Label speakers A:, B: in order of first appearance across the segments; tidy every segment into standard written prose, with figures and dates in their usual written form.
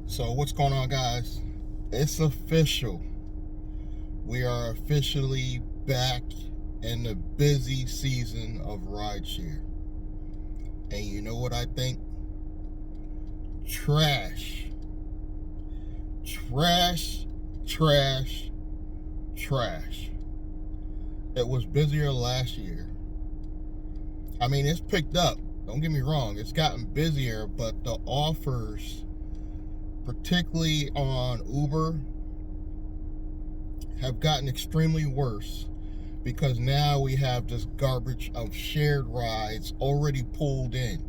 A: So what's going on, guys? It's official. We are officially back in the busy season of rideshare. And you know what I think? Trash. Trash, trash, trash. It was busier last year. I mean, it's picked up. Don't get me wrong. It's gotten busier, but the offers, particularly on Uber, have gotten extremely worse because now we have this garbage of shared rides already pulled in.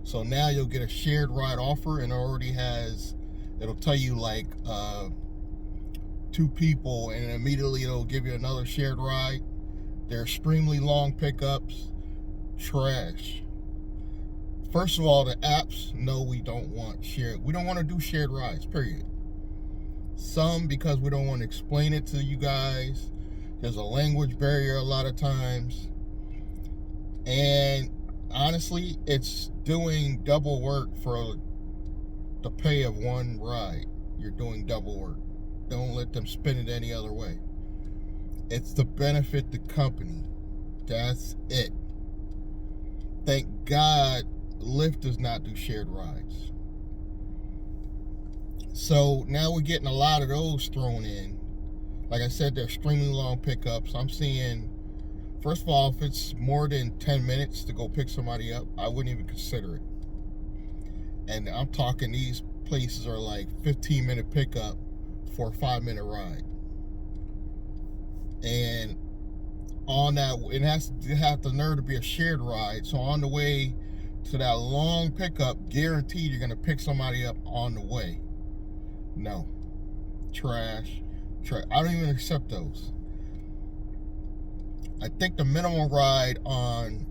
A: So now you'll get a shared ride offer and it'll tell you like two people, and immediately it'll give you another shared ride. They're extremely long pickups. Trash. First of all, the apps know we don't want to do shared rides, period. Some because we don't want to explain it to you guys. There's a language barrier a lot of times. And honestly, it's doing double work for the pay of one ride. You're doing double work. Don't let them spin it any other way. It's to benefit the company. That's it. Thank God Lyft does not do shared rides. So now we're getting a lot of those thrown in. Like I said, they're extremely long pickups. I'm seeing, first of all, if it's more than 10 minutes to go pick somebody up, I wouldn't even consider it. And I'm talking these places are like 15-minute pickup for a 5-minute ride. And on that, it has to have the nerve to be a shared ride. So on the way to that long pickup, guaranteed you're going to pick somebody up on the way. No. Trash. I don't even accept those. I think the minimum ride on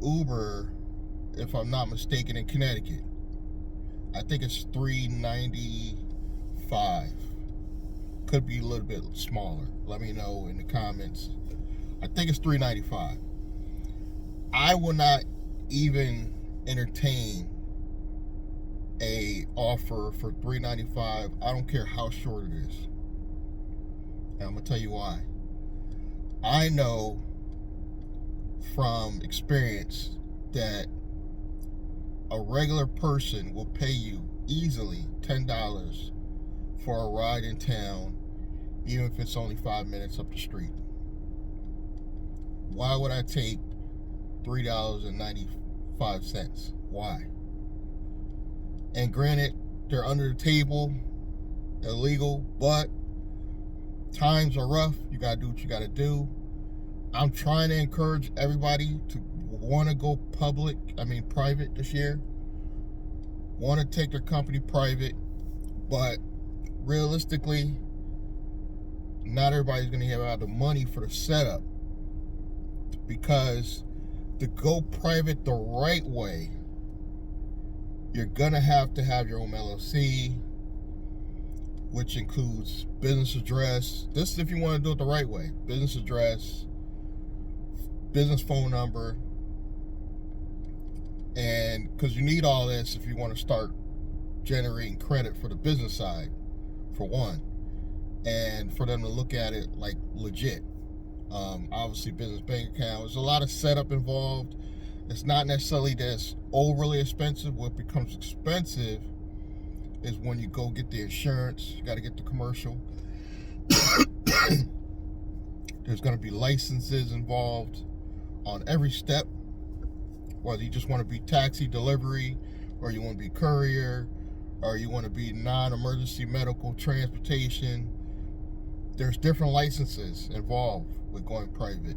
A: Uber, if I'm not mistaken, in Connecticut, I think it's $3.95. Could be a little bit smaller. Let me know in the comments. I think it's $3.95. I will not even entertain a offer for $3.95. I don't care how short it is. And I'm gonna tell you why. I know from experience that a regular person will pay you easily $10 for a ride in town, even if it's only 5 minutes up the street. Why would I take $3.95? Why? And granted, they're under the table, illegal, but times are rough. You gotta do what you gotta do. I'm trying to encourage everybody to want to go private this year. Want to take their company private, but realistically, not everybody's gonna have the money for the setup, because to go private the right way, you're gonna have to have your own LLC, which includes business address. This is if you want to do it the right way. Business address, business phone number, and because you need all this if you want to start generating credit for the business side, for one, and for them to look at it like legit. Obviously, business bank account. There's a lot of setup involved. It's not necessarily this overly expensive. What becomes expensive is when you go get the insurance. You got to get the commercial. There's going to be licenses involved on every step, whether you just want to be taxi delivery, or you want to be courier, or you want to be non-emergency medical transportation. There's different licenses involved with going private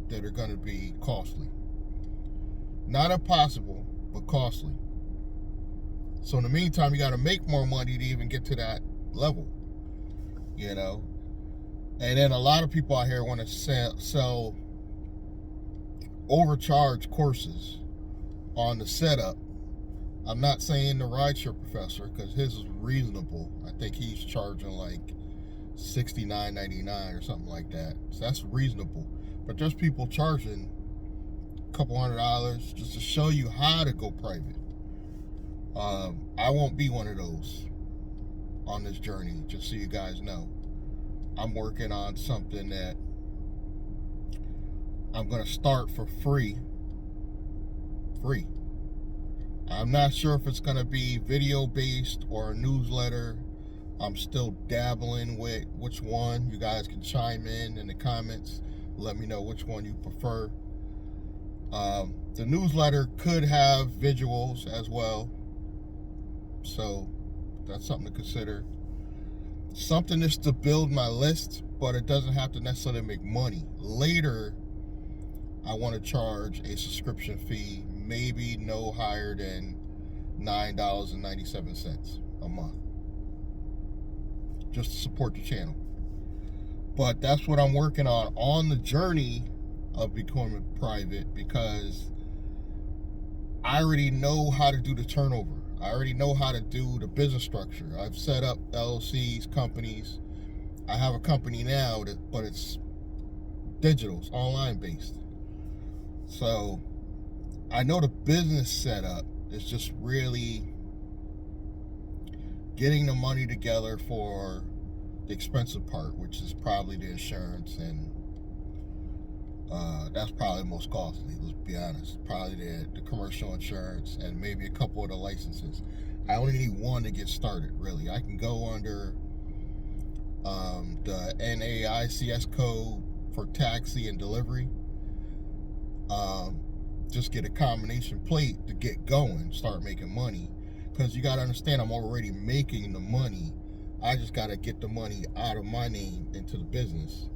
A: that are going to be costly. Not impossible, but costly. So in the meantime, you got to make more money to even get to that level, you know. And then a lot of people out here want to sell overcharged courses on the setup. I'm not saying the rideshare professor, because his is reasonable. I think he's charging like $69.99 or something like that. So that's reasonable. But there's people charging a couple $100 just to show you how to go private. I won't be one of those on this journey, just so you guys know. I'm working on something that I'm going to start for free. I'm not sure if it's going to be video based or a newsletter. I'm still dabbling with which one. You guys can chime in the comments. Let me know which one you prefer. The newsletter could have visuals as well, so that's something to consider. Something is to build my list, but it doesn't have to necessarily make money. Later, I want to charge a subscription fee, maybe no higher than $9.97 a month, just to support the channel. But that's what I'm working on the journey of becoming private, because I already know how to do the turnover. I already know how to do the business structure. I've set up LLCs, companies. I have a company now, but it's digital, it's online based. So I know the business setup is just really getting the money together for the expensive part, which is probably the insurance, and that's probably the most costly, let's be honest. Probably the commercial insurance and maybe a couple of the licenses. I only need one to get started, really. I can go under the NAICS code for taxi and delivery. Just get a combination plate to get going, start making money. Because you got to understand, I'm already making the money. I just got to get the money out of my name into the business.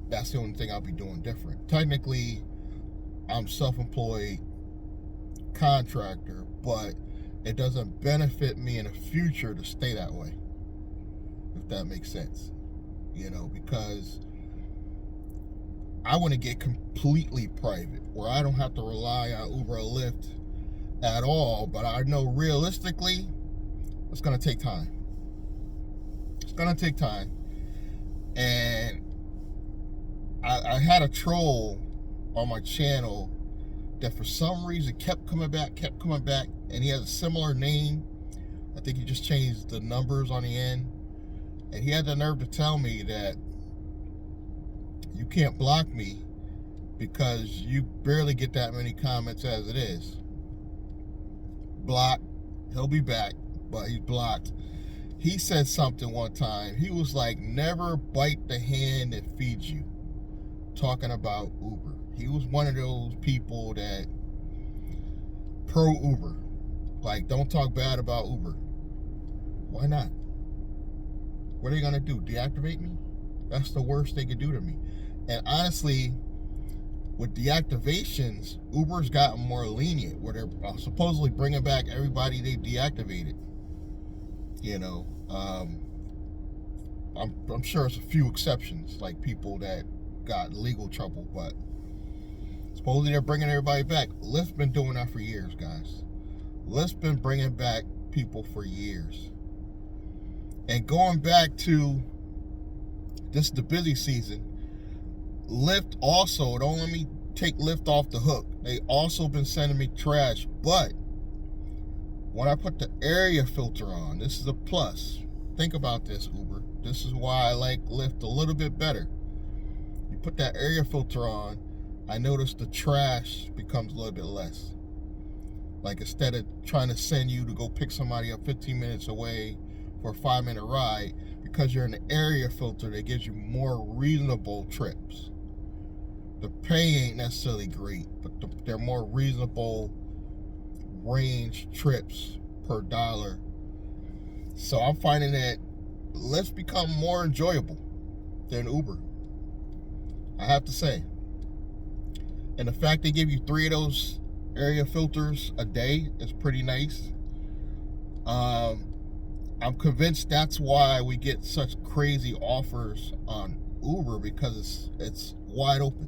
A: That's the only thing I'll be doing different. Technically, I'm self-employed contractor, but it doesn't benefit me in the future to stay that way, if that makes sense. Because I want to get completely private, where I don't have to rely on Uber or Lyft at all. But I know realistically, it's going to take time. It's going to take time. And I had a troll on my channel that for some reason kept coming back, and he has a similar name. I think he just changed the numbers on the end. And he had the nerve to tell me that you can't block me because you barely get that many comments as it is. Blocked. He'll be back, but he's blocked. He said something one time. He was like, never bite the hand that feeds you. Talking about Uber. He was one of those people that pro Uber. Like, don't talk bad about Uber. Why not? What are they gonna do? Deactivate me? That's the worst they could do to me. And honestly, with deactivations, Uber's gotten more lenient, where they're supposedly bringing back everybody they deactivated. I'm sure it's a few exceptions, like people that got legal trouble, but supposedly they're bringing everybody back. Lyft's been doing that for years, guys. Lyft's been bringing back people for years. And going back to this is the busy season, Lyft also, don't let me take Lyft off the hook. They also been sending me trash, but when I put the area filter on, this is a plus. Think about this, Uber. This is why I like Lyft a little bit better. You put that area filter on, I noticed the trash becomes a little bit less. Like, instead of trying to send you to go pick somebody up 15 minutes away for a 5-minute ride, because you're in the area filter that gives you more reasonable trips. The pay ain't necessarily great, but they're more reasonable range trips per dollar. So I'm finding that Lyft become more enjoyable than Uber, I have to say. And the fact they give you 3 of those area filters a day is pretty nice. I'm convinced that's why we get such crazy offers on Uber, because it's wide open.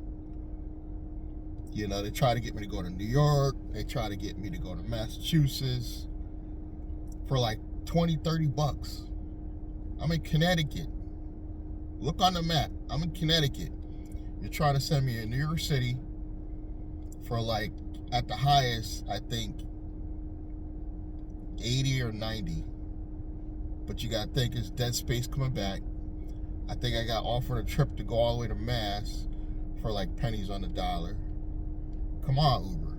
A: They try to get me to go to New York. They try to get me to go to Massachusetts for like $20-$30. I'm in Connecticut. Look on the map. I'm in Connecticut. You're trying to send me to New York City for, like, at the highest, I think 80 or 90. But you got to think it's dead space coming back. I think I got offered a trip to go all the way to Mass for like pennies on the dollar. Come on, Uber.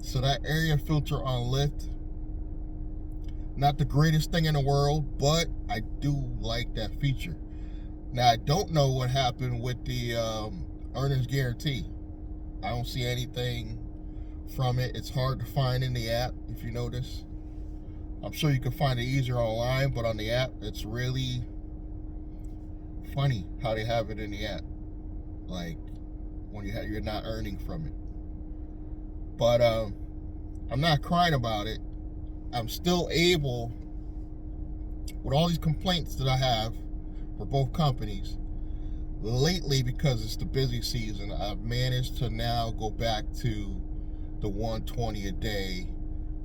A: So that area filter on Lyft, not the greatest thing in the world, but I do like that feature. Now, I don't know what happened with the earnings guarantee. I don't see anything from it. It's hard to find in the app, if you notice. I'm sure you can find it easier online, but on the app, it's really funny how they have it in the app. Like, when you're not earning from it. But I'm not crying about it. I'm still able, with all these complaints that I have for both companies, lately, because it's the busy season, I've managed to now go back to the 120 a day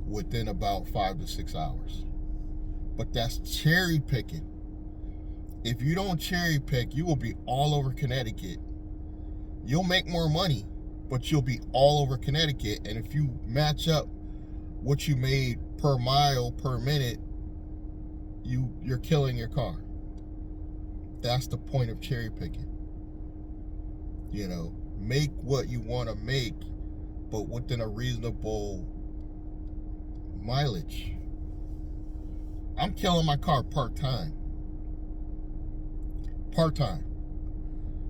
A: within about 5 to 6 hours. But that's cherry picking. If you don't cherry pick, you will be all over Connecticut. You'll make more money, but you'll be all over Connecticut. And if you match up what you made per mile, per minute, you're killing your car. That's the point of cherry picking. You know, make what you want to make, but within a reasonable mileage. I'm killing my car part-time. Part-time.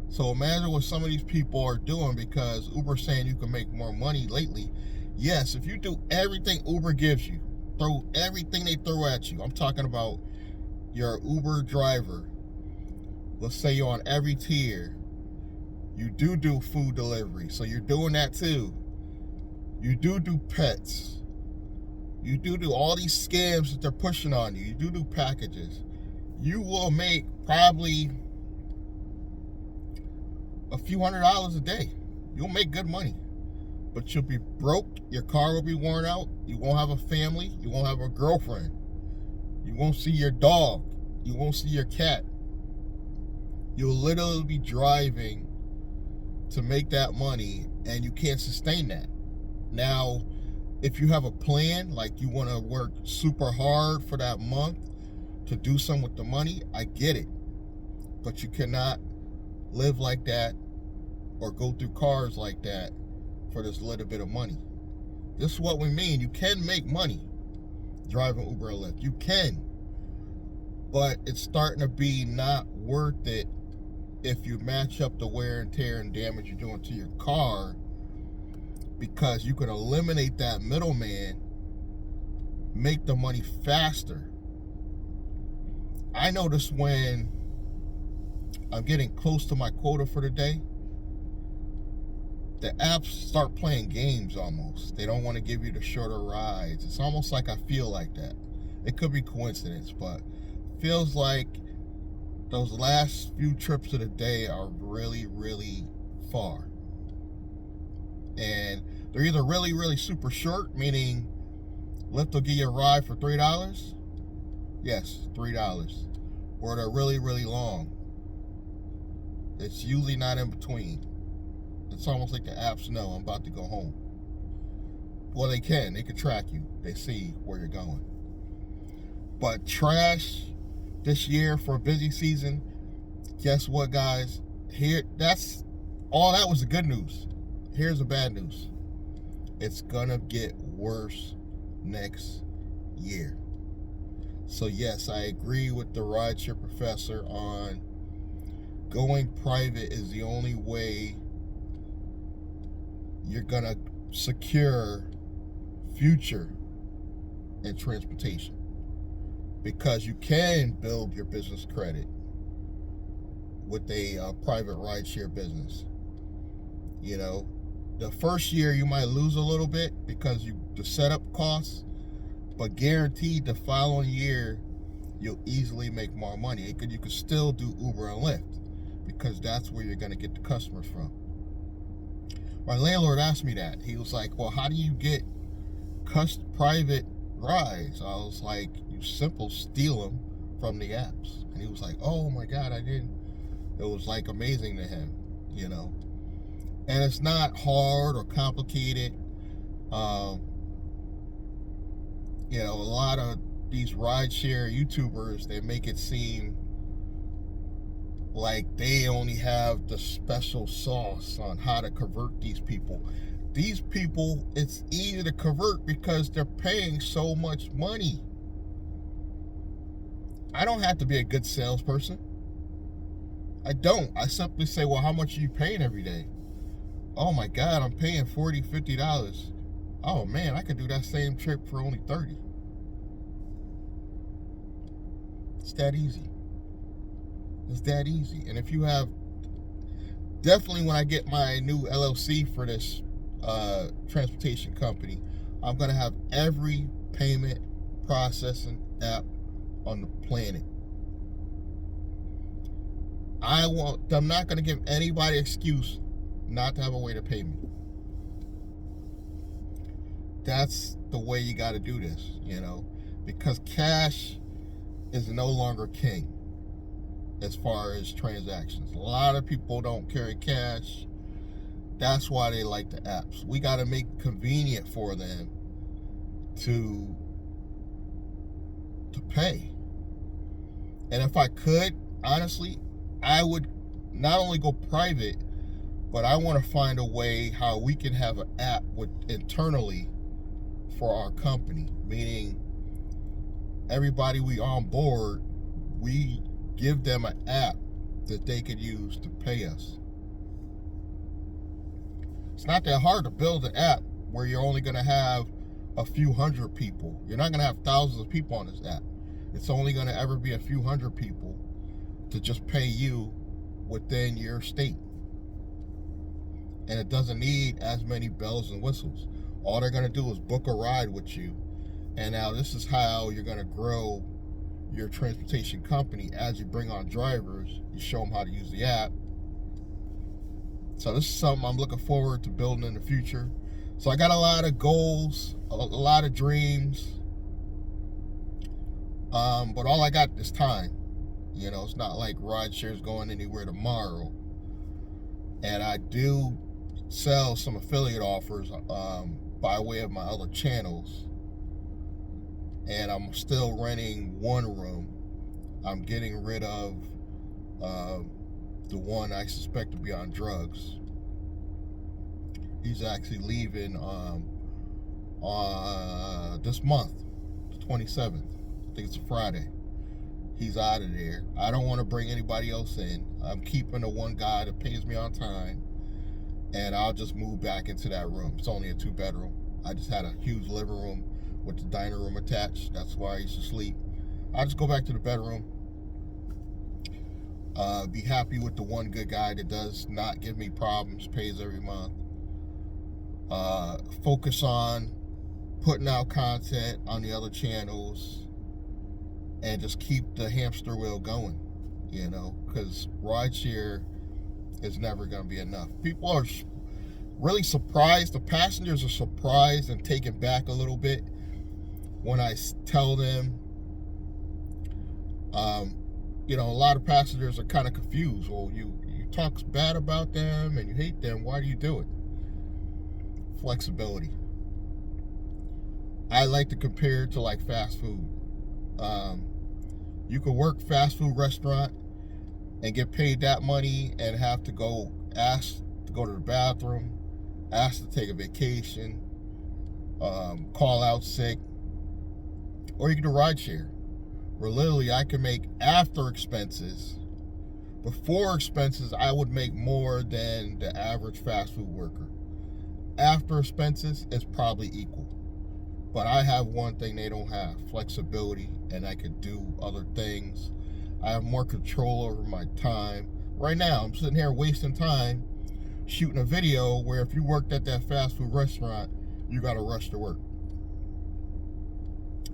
A: So imagine what some of these people are doing, because Uber's saying you can make more money lately. Yes, if you do everything Uber gives you, throw everything they throw at you. I'm talking about your Uber driver. Let's say you're on every tier. You do food delivery, so you're doing that too. You do pets. You do all these scams that they're pushing on you. You do packages. You will make probably a few $100s a day. You'll make good money. But you'll be broke. Your car will be worn out. You won't have a family. You won't have a girlfriend. You won't see your dog. You won't see your cat. You'll literally be driving to make that money, and you can't sustain that. Now, if you have a plan, like you want to work super hard for that month to do something with the money, I get it. But you cannot live like that or go through cars like that for this little bit of money. This is what we mean. You can make money driving Uber and Lyft. You can. But it's starting to be not worth it if you match up the wear and tear and damage you're doing to your car, because you can eliminate that middleman, make the money faster. I notice when I'm getting close to my quota for the day, the apps start playing games almost. They don't want to give you the shorter rides. It's almost like I feel like that. It could be coincidence, but it feels like those last few trips of the day are really, really far. And they're either really, really super short, meaning Lyft will give you a ride for $3. Yes, $3. Or they're really, really long. It's usually not in between. It's almost like the apps know I'm about to go home. Well, they can track you. They see where you're going. But trash this year for a busy season, guess what, guys? That was the good news. Here's the bad news. It's gonna get worse next year. So yes, I agree with the rideshare professor on going private is the only way you're gonna secure future in transportation, because you can build your business credit with a private rideshare business. You know, the first year you might lose a little bit because the setup costs, but guaranteed the following year you'll easily make more money. You could still do Uber and Lyft, because that's where you're gonna get the customers from. My landlord asked me that. He was like, well, how do you get private rides? I was like, you simple steal them from the apps. And he was like, oh my God, I didn't. It was like amazing to him, you know. And it's not hard or complicated. a lot of these rideshare YouTubers, they make it seem like they only have the special sauce on how to convert these people. These people, it's easy to convert because they're paying so much money. I don't have to be a good salesperson. I don't. I simply say, well, how much are you paying every day? Oh my God, I'm paying $40, $50. Oh man, I could do that same trip for only $30. It's that easy. It's that easy. And if you have, definitely when I get my new LLC for this transportation company, I'm going to have every payment processing app on the planet. I'm not going to give anybody an excuse not to have a way to pay me. That's the way you got to do this, because cash is no longer king as far as transactions. A lot of people don't carry cash. That's why they like the apps. We got to make it convenient for them to pay. And if I could, honestly, I would not only go private, but I want to find a way how we can have an app internally for our company, meaning everybody we on board, we give them an app that they could use to pay us. It's not that hard to build an app where you're only going to have a few hundred people. You're not going to have thousands of people on this app. It's only going to ever be a few hundred people to just pay you within your state. And it doesn't need as many bells and whistles. All they're going to do is book a ride with you. And now this is how you're going to grow your transportation company. As you bring on drivers, you show them how to use the app. So this is something I'm looking forward to building in the future. So I got a lot of goals, a lot of dreams. But all I got is time. It's not like rideshare is going anywhere tomorrow. And I do sell some affiliate offers by way of my other channels. And I'm still renting one room. I'm getting rid of the one I suspect to be on drugs. He's actually leaving this month, the 27th. I think it's a Friday. He's out of there. I don't want to bring anybody else in. I'm keeping the one guy that pays me on time, and I'll just move back into that room. It's only a 2-bedroom. I just had a huge living room with the dining room attached. That's where I used to sleep. I'll just go back to the bedroom. Be happy with the one good guy that does not give me problems, pays every month. Focus on putting out content on the other channels and just keep the hamster wheel going, because rideshare is never going to be enough. People are really surprised. The passengers are surprised and taken back a little bit when I tell them, a lot of passengers are kind of confused. Well, you talk bad about them and you hate them. Why do you do it? Flexibility. I like to compare it to like fast food. You could work fast food restaurant and get paid that money and have to ask to go to the bathroom, ask to take a vacation, call out sick, or you can do rideshare, where literally I can make after expenses. Before expenses, I would make more than the average fast food worker. After expenses, it's probably equal. But I have one thing they don't have: flexibility, and I could do other things. I have more control over my time. Right now, I'm sitting here wasting time shooting a video where if you worked at that fast food restaurant, you got to rush to work.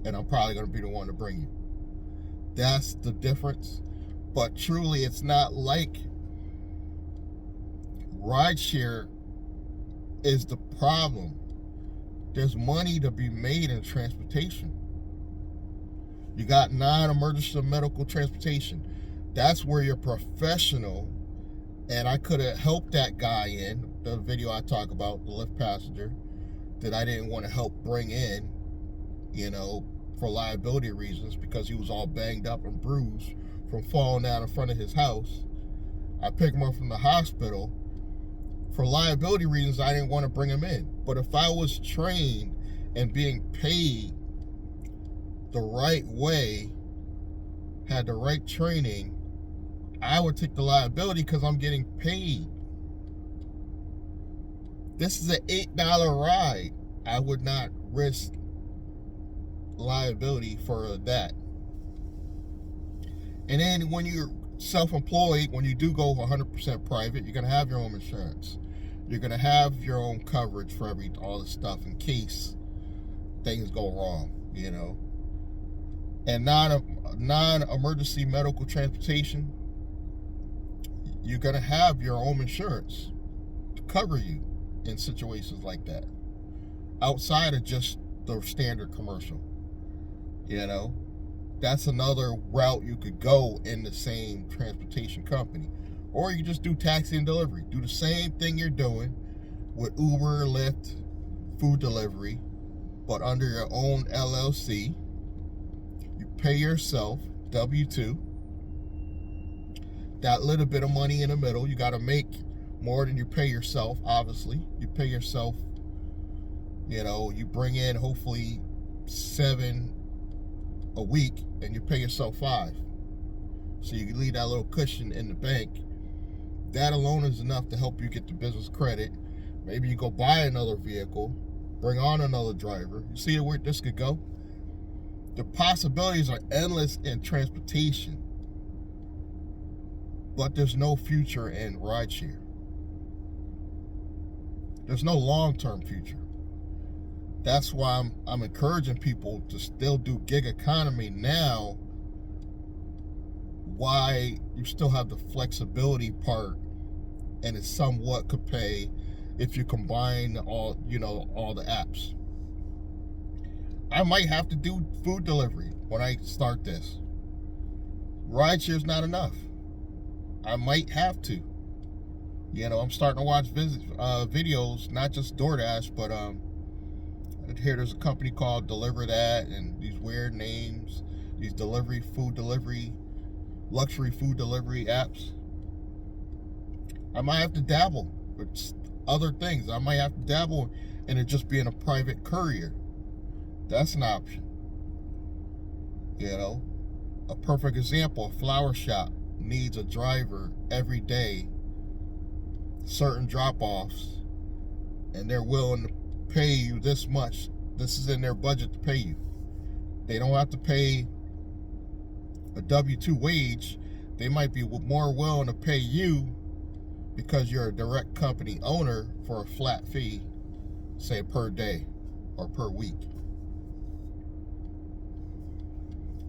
A: And I'm probably going to be the one to bring you. That's the difference. But truly, it's not like rideshare is the problem. There's money to be made in transportation. You got non-emergency medical transportation. That's where you're professional. And I could have helped that guy in the video I talk about, the Lyft passenger, that I didn't want to help bring in. for liability reasons, because he was all banged up and bruised from falling down in front of his house. I picked him up from the hospital. For liability reasons, I didn't want to bring him in. But if I was trained and being paid the right way, had the right training, I would take the liability because I'm getting paid. This is an $8 ride. I would not risk liability for that. And then when you're self-employed, when you do go 100% private, you're going to have your own insurance. You're going to have your own coverage for all this stuff in case things go wrong, And non-emergency medical transportation, you're going to have your own insurance to cover you in situations like that, outside of just the standard commercial. That's another route you could go in the same transportation company. Or you just do taxi and delivery. Do the same thing you're doing with Uber, Lyft, food delivery, but under your own LLC. You pay yourself, W-2. That little bit of money in the middle, you got to make more than you pay yourself, obviously. You pay yourself, you bring in hopefully 7 a week, and you pay yourself 5. So you can leave that little cushion in the bank. That alone is enough to help you get the business credit. Maybe you go buy another vehicle, bring on another driver. You see where this could go? The possibilities are endless in transportation, but there's no future in rideshare. There's no long-term future. That's why I'm encouraging people to still do gig economy now. Why you still have the flexibility part, and it somewhat could pay if you combine all the apps. I might have to do food delivery when I start this. Rideshare is not enough. I might have to. I'm starting to watch videos, not just DoorDash, but I hear there's a company called Deliver That, and these weird names, these luxury food delivery apps. I might have to dabble with other things. I might have to dabble in it just being a private courier. That's an option. A perfect example, a flower shop needs a driver every day, certain drop-offs, and they're willing to pay you this much. This is in their budget to pay you. They don't have to pay a W-2 wage. They might be more willing to pay you because you're a direct company owner for a flat fee, say per day or per week.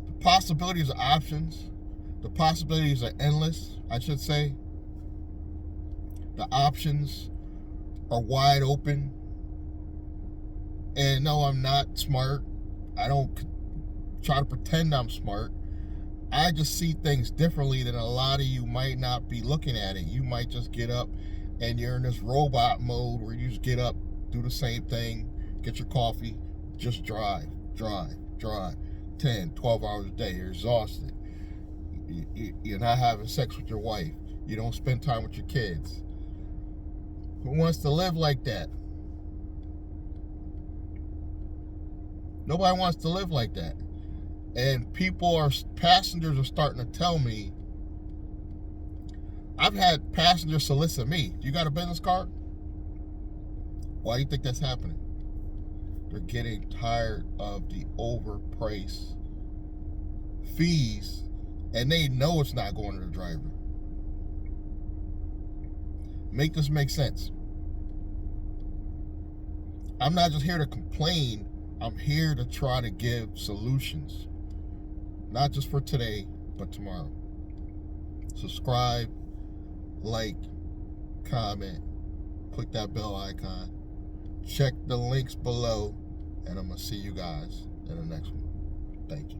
A: The possibilities are options. The possibilities are endless, I should say. The options are wide open. And no, I'm not smart. I don't try to pretend I'm smart. I just see things differently than a lot of you might not be looking at it. You might just get up and you're in this robot mode where you just get up, do the same thing, get your coffee, just drive. 10, 12 hours a day. You're exhausted. You're not having sex with your wife. You don't spend time with your kids. Who wants to live like that? Nobody wants to live like that. And passengers are starting to tell me, I've had passengers solicit me, you got a business card? Why do you think that's happening? They're getting tired of the overpriced fees, and they know it's not going to the driver. Make this make sense. I'm not just here to complain. I'm here to try to give solutions. Not just for today, but tomorrow. Subscribe, like, comment, click that bell icon. Check the links below, and I'm going to see you guys in the next one. Thank you.